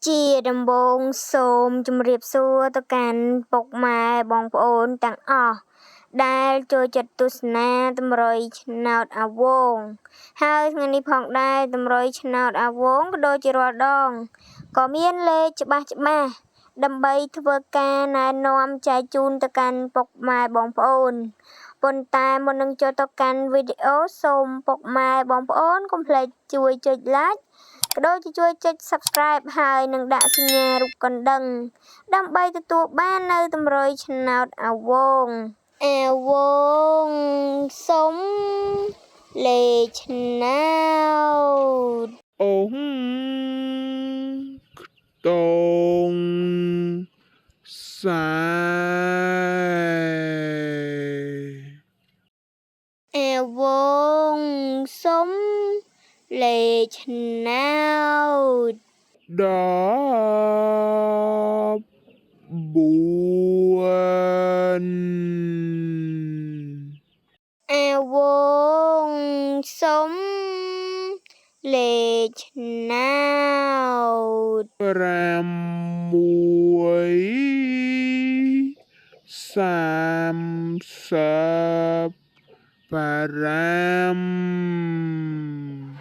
ជាដំបូងសូមជម្រាបសួរទៅកាន់ពុកម៉ែបងប្អូនទាំងអស់ដែលចូលចិត្តទស្សនាតម្រុយឆ្នោតអាវងហើយថ្ងៃនេះផងដែរតម្រុយឆ្នោតអាវងក៏ដូចជារាល់ដងក៏មានលេខច្បាស់ដើម្បីធ្វើការណែនាំចែកជូនទៅកាន់ពុកម៉ែបងប្អូនប៉ុន្តែមុននឹងចូលទៅកាន់វីដេអូសូមពុកម៉ែបងប្អូនកុំភ្លេចជួយចុច like ក៏ដូចជាជួយចុច Subscribe ហើយនឹងដាក់សញ្ញារូបកណ្ដឹងដើម្បីទទួលបាននៅតម្រុយឆ្នោតអាវងសុំលេខឆ្នោតអូខ្ទងខ្សែអាវងសុំលេខឆ្នោត14អាវងសុំលេខឆ្នោត6 35